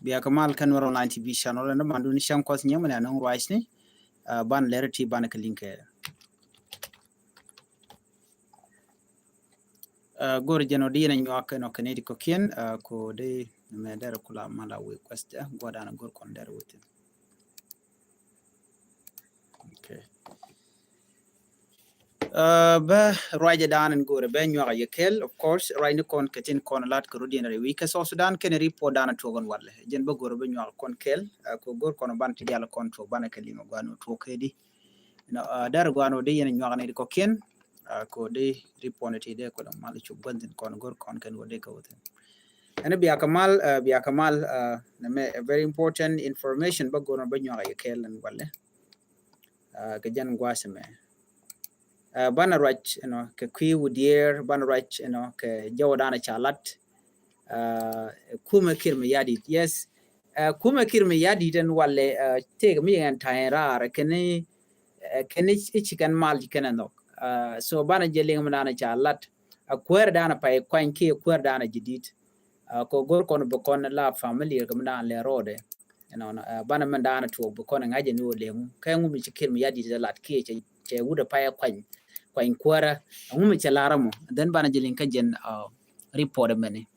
biya kamal kan waro online TV channel and mandu ni sham kwas nyama na nang rice ni ban lerity ban ka link gor jeno di na nyak no kanedi ko kien ko de me der kula mala we quest godana gor kon der wote okay ba raja dan and gore ben nyaga yekel of course right no kon katin kon lat ko rodinary we ka so sudan ken report dana togon walle jen ba gore be nyaga kon kel ko gor kon ban ti yalla kon to bana kalima gano to kedi no dar gano de yen nyaga ne ko ken ko de report ti de ko mal ci bandin kon gor kon ken wode ka wote ana biya kamal na very important information ba gore be nyaga yekel and walle ka jan gwaseme bana rach ke kwi wudier bana rach ke jawdana chalat kuma kirme yadi yes kuma kirme yadi den walle teg mi en taira kene ichikan mal kana no so bana jeling mana chalat akwer dana pay kwanki akwer dana jidit ko gor kon be kon la family ko mna le rode bana man dana to be kon ngaje no lemu kay ngumi chikirme yadi de lat ke che wuda pay kwan kwa inkwara ngume chalaramo then bana jilin kajen report many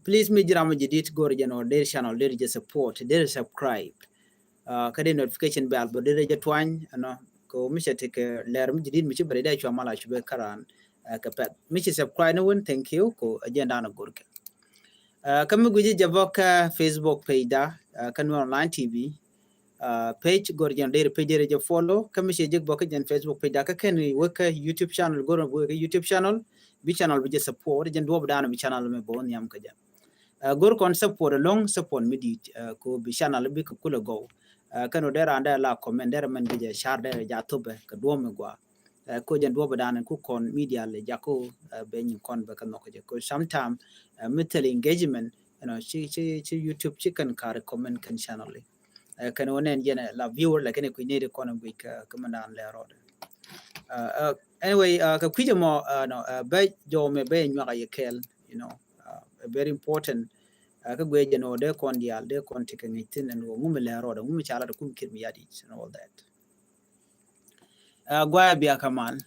please me jiramo jidit gor jeno der channel der je support der subscribe kade notification bell bo der je twany ko mi chete ke ler mi jidit mi ci bare da chwa mala chube karan ka pet mi ci subscribe no one thank you ko agenda na gorke kam guji javoka Facebook page da kan online TV page gorjan der page je follow kam je jek bokk jen Facebook page ka ken weka YouTube channel goron weka YouTube channel bi channel bi je support jen do dana bi channel me bon yam ka jam gor kon support long support midi ko bi channel bi ko kula go kano der anda la comment der man bi je share der ja tobe ka do me gwa ko jen do dana ku kon media le jako be nyin kon be kan ko je ko sometime mental engagement chi YouTube chicken ka recommend kan channel kan wonen jena la viewer la kene ku need economic commandant le rode anyway ka kuje mo no be jo me be nyaka yekel very important ka gwe jeno de kon dial de kon tikengitin and ngum le rode ngum chala de kum kirmi yadi and all that gwa biya kamal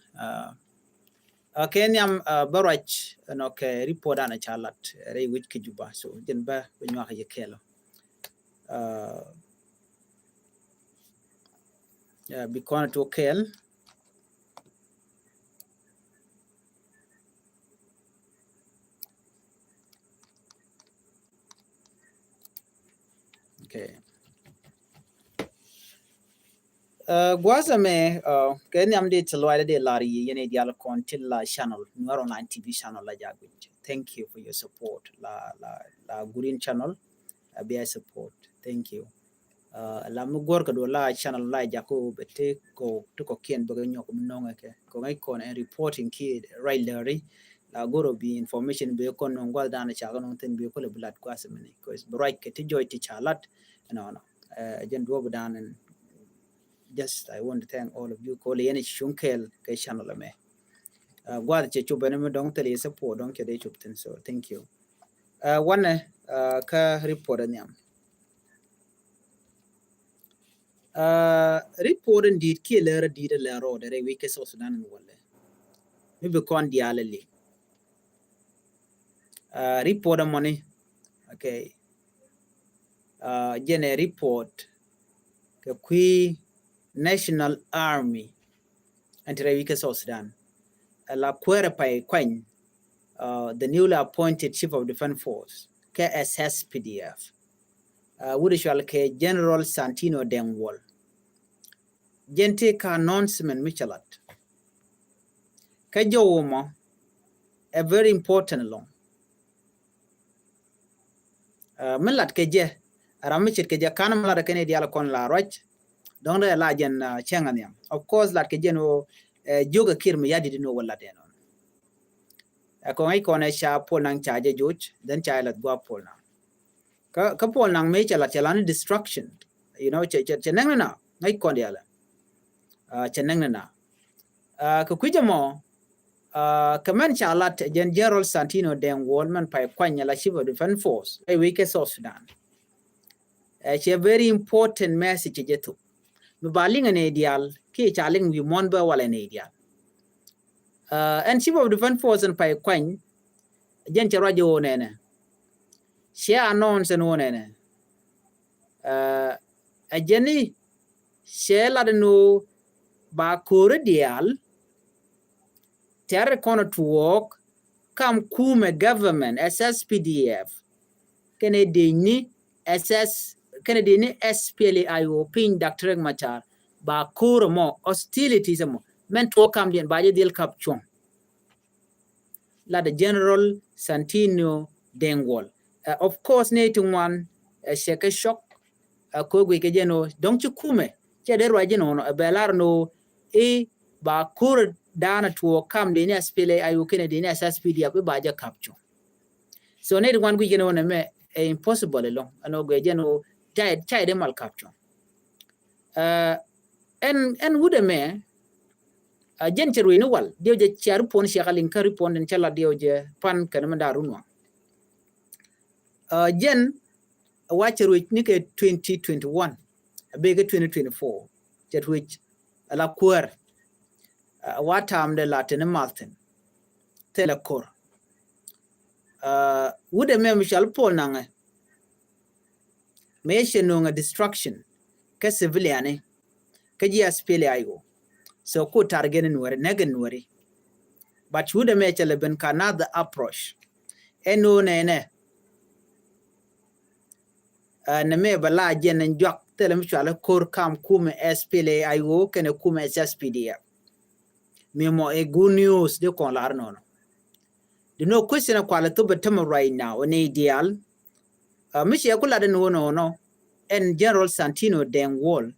kenyam barach ke report ana chalat re wich kijuba so jen ba nyaka yekel bikona to kel okay gwazame ken amde tloide de lari yene dial kon tilla channel nuar online TV channel la jagu thank you for your support la green channel be support thank you la mu gor ka do la channel la jako bete ko to ko kien bo nyok mnonga ke ko ngai kon en reporting ki right there la goro bi information be kon non gwal dana cha non ten be ko le blood kwase mene ko is right ke ti joy ti chalat jen do dan and just I want to thank all of you ko le yene shunkel ke channel me gwal che chu bene me dong tele support dong ke de chupten so thank you one ka report nyam report indeed ki lera dida la ro dere we ke so sudan no wala mi be kon diala li report money okay gene report ke qui national army entre we ke so sudan la kwere pai kwen the newly appointed chief of defense force KSS PDF Wudishal ke General Santino Dengwall. Gente ka announcement Michalat. Kajo womo a very important long. Milat keje aramichit keje kanam la kene diala kon la roch. Don't la jen chenganyam. Of course lat keje no joga kirmi yadi no wala denon. Ko ngai kon sha pol nang chaje juch then chailat gwa pol na. Ka pol nang me chalani destruction cheneng na ngai kon diala cheneng na ka kujamo kaman chalat General Santino Deng Wallman pai kwanya la Chief of Defense Force ai wike South Sudan. It's a very important message jetu. Mubaling an ideal ki chaling wi monba wala an ideal. And Chief of Defense Force and pai kwany jen charajo nene. Share announce and one a jenny share la no ba cordial terror corner to walk come kume government SSPDF Kennedy Kennedy SPLAIO pin Dr. Machar ba kuro mo hostilities mo men to come den ba je del caption la the General Santino Dengwall. Of course, nating one shake shock ko gwe ke jeno donc kume che der wa jeno no belar no e ba kur dana to kam de ne spele ayu kene de ne SSPD abe ba ja capture so nating one gwe jeno na me impossible long ano gwe jeno chai de mal capture en wude me jen cheru ni wal dio je charu pon shakalin kari pon den chala dio je pan kan mandarunwa jen watcher which nike 2021 bege 2024 jet which la kuer watam de latin martin telekor wude me michal pol nange me shenunga destruction ka civilian ka ji aspele ayo so ko target nuore negen nuore but wude me chale ben another approach eno nene na me bala jen njok telem chala kor kam kume SPLA ayo kene kume SSPDF me mo a good news de kon lar no the no question kwala to betem right now on ideal mishi yakula de no en General Santino Dengwall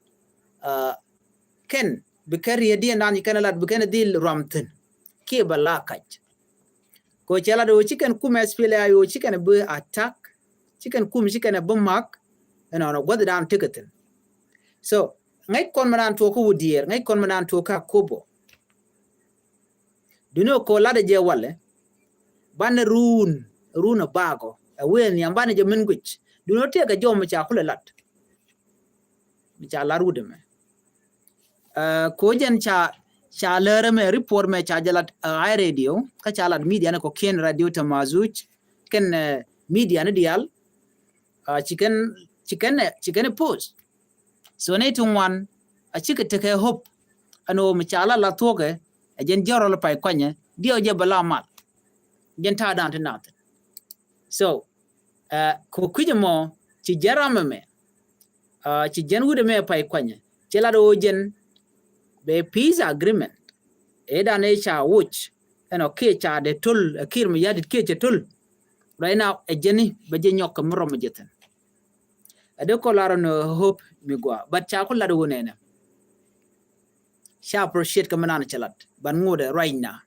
ken bikari di nan kana lat bikana dil ramten ke bala kaj ko chala do chicken kume SPLA ayo chicken be attack chicken kum chicken be mak no gwada dan ticketin so ngai kon manan to ko wudier ngai kon manan to ka kobo duno ko lada je wale ban runa bago wen yambane je mingwich duno te ga jom cha kula lat mi cha larude me ko jen cha lere me report me cha jalat ai radio ka cha lat media ne ko ken radio ta mazuch ken media ne dial chicken post so nating one a chicken take hope ano michala la toge a jen joro la pai kwanye dio je bala mal jen ta dan tinat so ko kujemo ci jarama me ci jen wude me pai kwanye ci la do jen be peace agreement e da ne cha wuch eno ke cha de tul kir mi yadit ke cha tul right now a jeni be je nyok mro mo jeten ade ko laro no hope mi gwa but cha ko lado wonene sha appreciate ka manana chalat ban ngode right now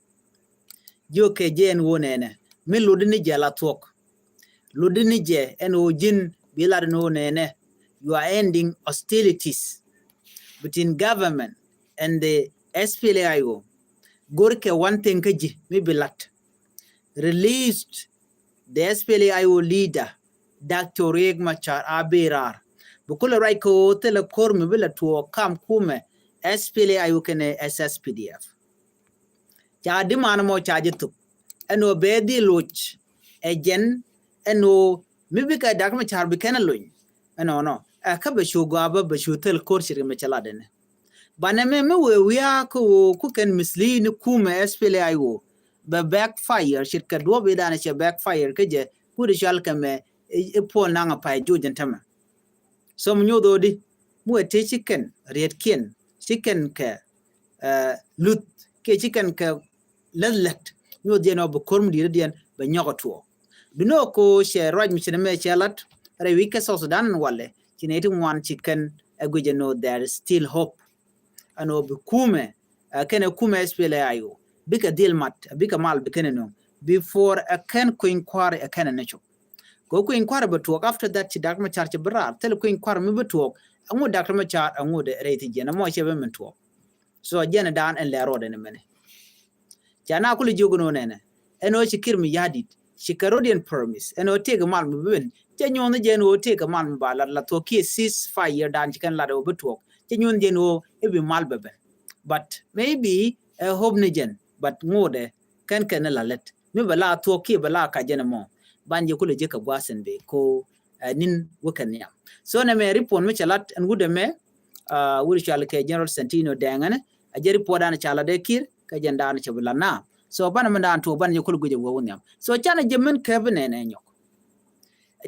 jo ke jen wonene mi ludini je la tok ludini je eno jin bi lado no nene you are ending hostilities between government and the SPLAIO gorke one thing kaji mi bilat released the SPLAIO leader Dr. Riek Machar Abirar bukula right ko tele kormi bila to kam kume SPLAIO kene SSPDF cha di man mo cha jitu eno be di loch ejen eno mibika Dr. Machar bikena loñ eno no ka be shugo ba be shutel korshir me chala dene baname me we ko ku ken misli ni kume SPLAIO be backfire shirka do be dana che backfire keje ku de shal kame Paul nanga pai jujen tama so mnyodo di mu te chicken red kin chicken ke lut ke chicken ke lallat nyo de no bu korm di den be nyogoto duno ko she raj mi chene me chalat re wike so Sudan walle kineti one chicken aguje no there is still hope ano bu kume kene kume SPLAIO bika deal mat bika mal bikene no before a can ko inquiry a can nacho ko inquiry but talk after that ci Dr. Machar ci brar tel ko inquiry mi betok angu Dr. Machar angu de reti jena mo chebe men to so jena dan en le rode ne mene jana kuli jogono nene eno chikir mi yadit chikarodian permis eno take mal mi ben janyon jeno take mal mi bala la to ki 6 dan chikan la do betok janyon jeno ebi mal beben but maybe a hope nigen but ngode kan la let mi bala to ki bala ka jena mo banje kuli je ka gwasen be ko nin wakan ya so na me report mi chalat en gude me wuri chal ke general Santino dangane a je report an chala de kir ka jenda an chabula na so bana manda to ban je kul guje wo nyam so chana jemen kabne ne nyok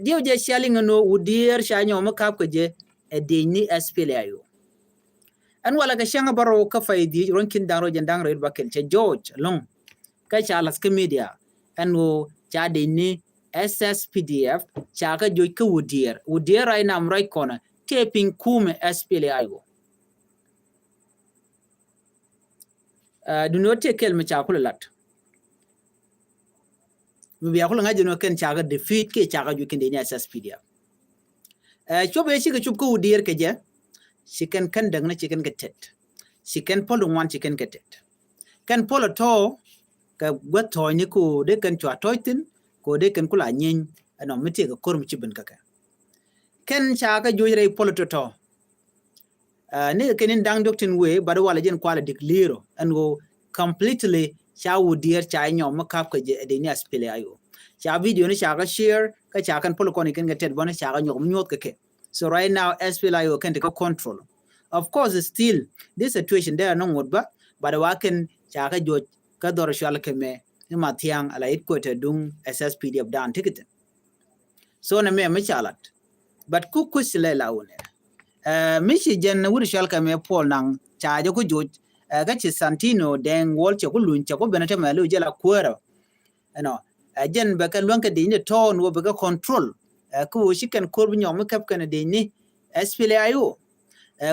dio je shaling no udier sha nyom ka ko je e de ni SPLAyo an wala ga shanga baro ka faydi ronkin daro je ndang red bakel che George long ka chala sk media an wo cha de ni SSPDF cha ka jo ka udier right now right corner taping kume SPLAyo do not take kel me cha kulalat mi biya kula ngaji no ken chaga defeat ke chaga ju ken de nya SSPDF chobe shi ga chupko udir ke je chicken kan dang na chicken getet chicken polo wan chicken getet kan polo to ka gwato ni ko de kan chwa toitin ko de kan kula nyin ano miti ga korm chibin kaka ken chaga ju re polo to ne ken dang doctin we bad wala jen kwala dikliro and go completely cha udir cha nyom makap ke de nya SPLAyo cha video ni cha ga share ka cha kan polo koni ken getet bona cha ga nyom nyot ke so right now SPLAyo can take control of course still this situation there no ngodba but waken cha ga jo ka dor shal ke me ni matiang ala it ko te dung SSPDF dan ticket so na me chalat but ku kusile lawune mishi jen wuri shal ke me pol nang cha jo ku jo ga chi Santino den wol che ku lun che ku benete me lu jela kwero jen ba ka lon ka de ni ton wo ba ka control ku shi kan korbi nyom kap kan de ni SPLAyo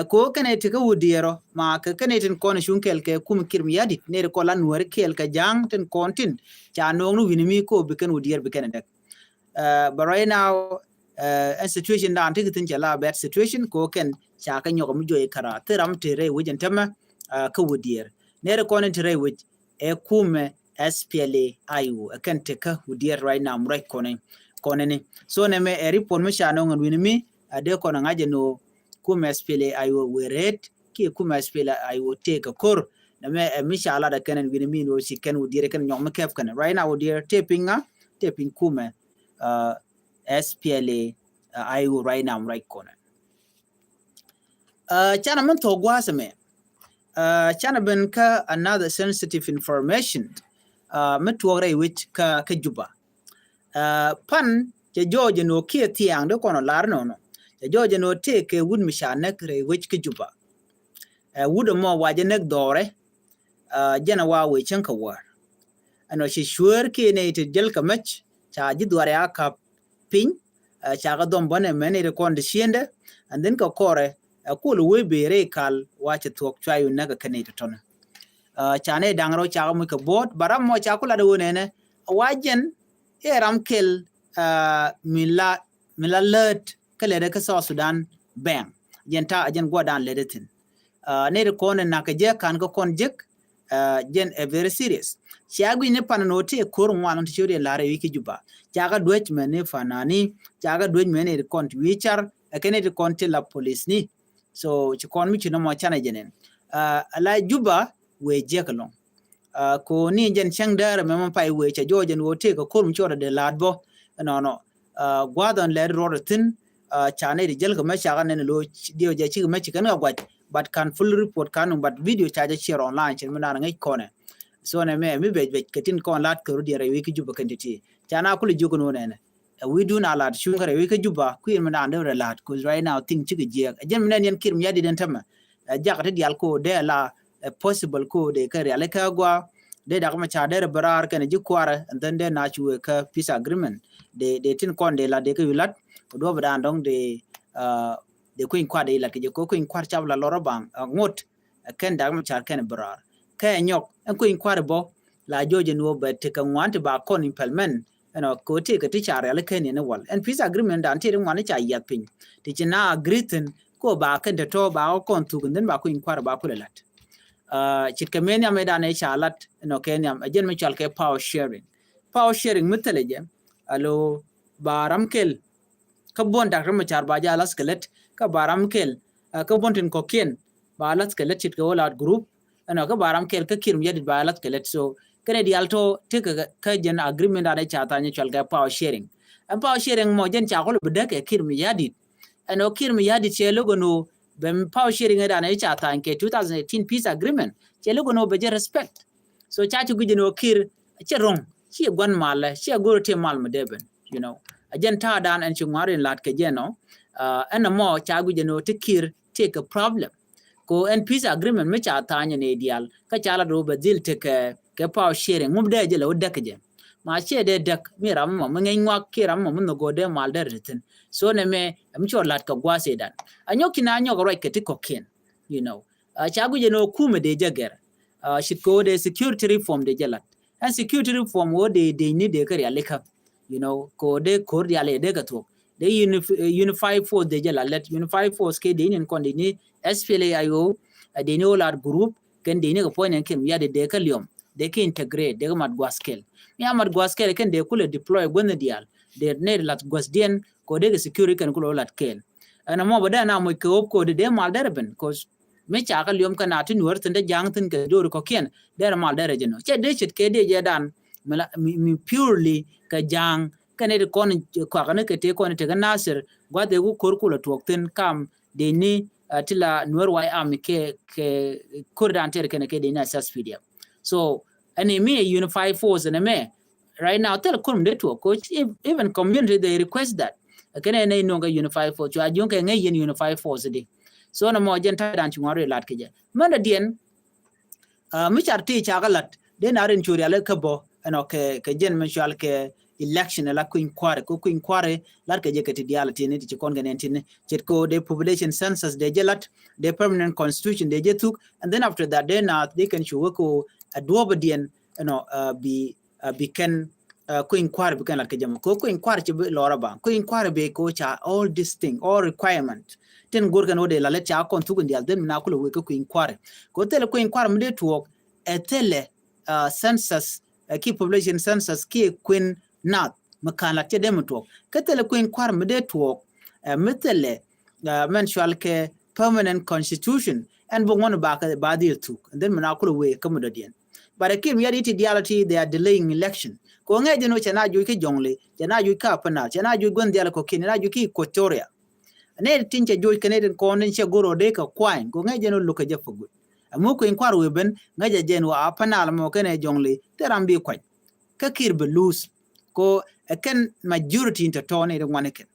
ko kan ete ka wudiero ma ka kan eten kon shunkel ke kum kirmi yadit ne ko lan wer kel ka jang ten kontin cha no nu winimi ko be kan wudier be kan dak but right now a situation da antik tin jala bad situation ko kan cha ka nyoko mi joy kara teram tere wujen tama ka wudier ne ko ne tere wuj e kume SPLAyo kan te ka wudier right now right konene so ne me e report mi sha no ngon winimi ade ko na ngaje no kuma SPLAyo weret ki kuma SPLAyo take a kor na me mishala da kanan winimi no si kan wudier kan nyom kef kan right now wudier taping kuma SPLAyo right now right corner chana man to gwasame chana ben ka another sensitive information metwore which ka juba pan je George no ki tiang de kono lar no George no take wood mishanek re which ki juba wood mo waje nek dore jana wa we chanka war ano shi sure ki ne te jel ka mach cha ji dware aka pin cha ga dom bone mene re kon de shiende and then ka kore kulu we be re kal wache tok chayu naga kanete ton cha ne dangro cha mu ka bot baram mo cha kula de wonene wajen eram kel mila let kale da ka Sudan bang jenta ajen godan ledetin ne de kon na ka je kan ko kon jek jen a very serious chiagwi ne pananote kor ngwan to chode lare wiki juba chaga dwech mene fanani chaga dwech mene kon wichar akene de kon la police ni so chikon mi chino mo chana jenen ala juba we jekalong ko ni jen changdara mema pai we cha jojen wote ko kor mchora de ladbo no gwadon led rotin chane de jel ko ma chaga ne lo dio je chi ma chikan gwat but can full report kanum but video charge share online chen mana ngai kone so ne me mi be ketin kon lat ko di re wiki juba kanditi chana kuli jugo no ne we do na lat shun kare wiki juba ku mana ande lat cuz right now thing chi je jen men yen kirm yadi den tama jakate dial ko de la possible ko de kare ale ka gwa de da kuma cha de barar kan ji kwara and then de na chu ka peace agreement de tin kon de la de ko lat ko do ba ndong de ko in kwade la ke ko in kwar chabla lorobang ngot ken da ma char ken barar ka nyok en ko in kwar bo la joje no ba te kan want ba kon implement ko te ka ti char ala ken ne wal en peace agreement da te ngwan cha yat pin ti na agreetin ko ba ken de to ba kon tu den ba ko in kwar ba ko lat chit kemenia medane chalat no Kenya ajen me chal ke power sharing miteleje alo baram kel kabon dakra machar baja alas kelet ka baram kel kabon tin kokien balas kelet chit ko lat group ano ka baram kel ka kirum yadit balas kelet so kene dialto tika ka jen agreement ade chata ni chal ke power sharing and power sharing mo jen cha ko bedake kirum yadit ano kirum yadit chelo gono bem power sharing ade na chata nke 2018 peace agreement chelo gono beje respect so chachu gujeno kir cherong chi gwan mala chi agoro te mal medeben you know ajen ta dan en chungwari lat ke jeno en mo chagu jeno te kir take a problem ko en peace agreement me cha tanya ne ideal ka chala do bazil te ke power sharing mum de je lo de ke ma che de dek mi ram mo ngai ngwa ki ram mo no go de mal de ritin so ne me am chor lat ka gwase dan anyoki na anyo right ke ti koken you know chagu jeno kume de jager shit ko de security reform de jalat and security reform wo de need de kare alika you know ko de cordial de gato de unify force de jala let unify force ke de nin kon de ni SPLAIO de ni olar group ken de ni ko point ken ya de ka liom de ke integrate de mat gwaskel ya mat gwaskel ken de kule deploy gwen dial de ne lat gwasdien ko de security ken kulo lat kel ana mo bada na mo ko de mal derben cause me cha ka liom kana tin wor tin de jang tin ke do ko ken der mal der jeno che de chit ke de je dan mi purely ka jang kane de kon ko kana ke te kon te nasir gwa de ku korkula twokten kam de ni tila nuer wai am ke kurdan ter kene ke de na SSPDF so ani me unify force and me right now tell kum de to coach even community they request that kene ne no ga unify force jo ajon ke ngai unify force de so na mo jen ta dan chungare lat ke je manda dien mi charti chagalat de narin churi ale kabo ano ke jen mensual ke election la kuin kware lar ke je ke tidiality ne ti kon ganen tin jet ko the population census de jelat the permanent constitution de jetuk and then after that then they can show ko adobedien be can kuin kware be kan lar ke jam ko kuin kware ti lora ba kuin kware be ko cha all this thing all requirement ten gorgan ode la let cha kon tugun dial den na kulo we ko kuin kware ko tele kuin kware mde tuok etele census key population census key queen not makala te dem tuok ketele kuin kware mde tuok metele mensual ke permanent constitution and bo won ba ka ba dir tuk and then na kulo we kam do dien but akim yadi ti diality they are delaying election ko ngeje no chana ju ke jongle chana ju ka pana chana ju gon dial ko kin na ju ki kotoria ne tinche jo keneden ko nen che goro de ka kwain ko ngeje no luka je fugu amu ko in kwaru weben ngeje jen wa pana mo kene jongle terambi kwaj ka kirbe lose ko ken majority into tone de waneken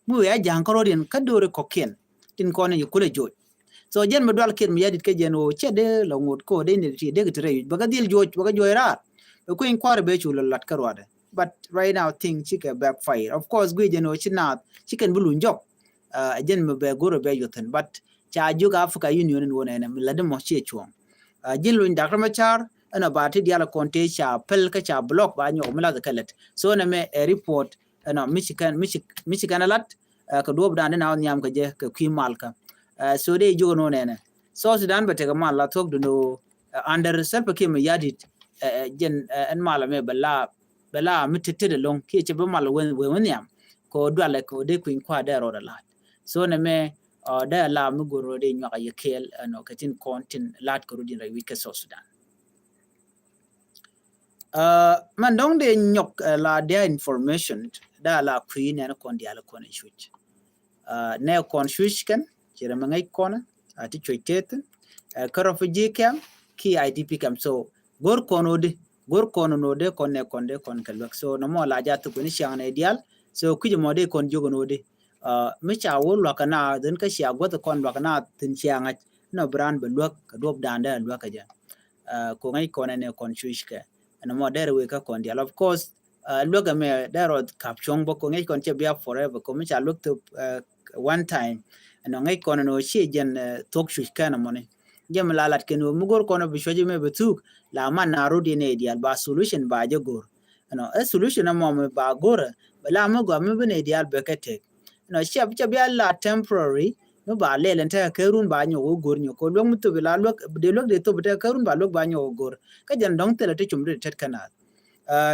mu ya jankoro den ka dore ko ken tin ko ne yukule jo so jen medwal kir mi yadit ke jen o chede lo ngot ko de ne ti de gtre baga dil jo baga jo ra ko in kwaru be chulo lat karwade but right now thing chike backfire of course gwe jen o chinat chicken bulun job jen me be goro be yoten but cha juga Africa Union wona ne lade mo che chuong jin luin dakra machar ana bati diala konte cha pel ka cha block ba nyo mala kalet so na me report ana Michigan alat ka dob dan na nyam ka je ka kwi malka so de jogo no ne so Sudan bate ka mal la tok do under self ke me yadit jen en mala me bala mitete de long ke che be mal wen yam ko dwale ko de kwin kwa de ro da la so na me da la mu goro de nyoka yekel no katin kontin lat ko rudin rai ke so Sudan man dong de nyok la de information da la queen and kon dia la kon shuch ne kon shuch kan jere mangai kon ati choitet ka refugee kam ki IDP kam so gor kono de kon ne kon de kon kalwak so no mo la jatu ko ni shang ne dial so kuji mo de kon jogo no de micha wo lokana den ka shia goto kon lokana tin chianga no brand be lok ka dob danda lok ka ja ko ngai kon ne kon chuishke no mo der we ka kon dia of course look me there caption bo ko ngai kon che bia forever ko micha look to one time no ngai kon no shi jen tok chuishka no mone jem lalat ken mugor kon bi shoje me betuk la man na rodi ne dia ba solution ba je gor no a solution mo me ba gor la mo go me be ne dia be kete no shep che bia la temporary no ba le len ta kerun ba nyo gor nyo ko lok mutu bila lok de to bita kerun ba lok ba nyo gor ka jan dong tele te chumde tet kana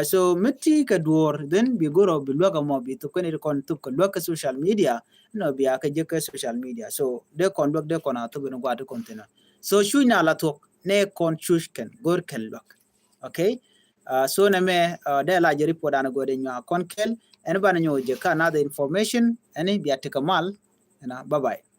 so mitti ka duor then bi goro bi loga mo bi to kone kon to ko loka social media no bi aka je ka social media so de kon lok de kon to no gwa de kontena so shu na la to ne kon chushken gor kel lok okay so na me de la je report ana go de nya kon kel en ba na nyo je ka na the information ani bi atikamal na bye bye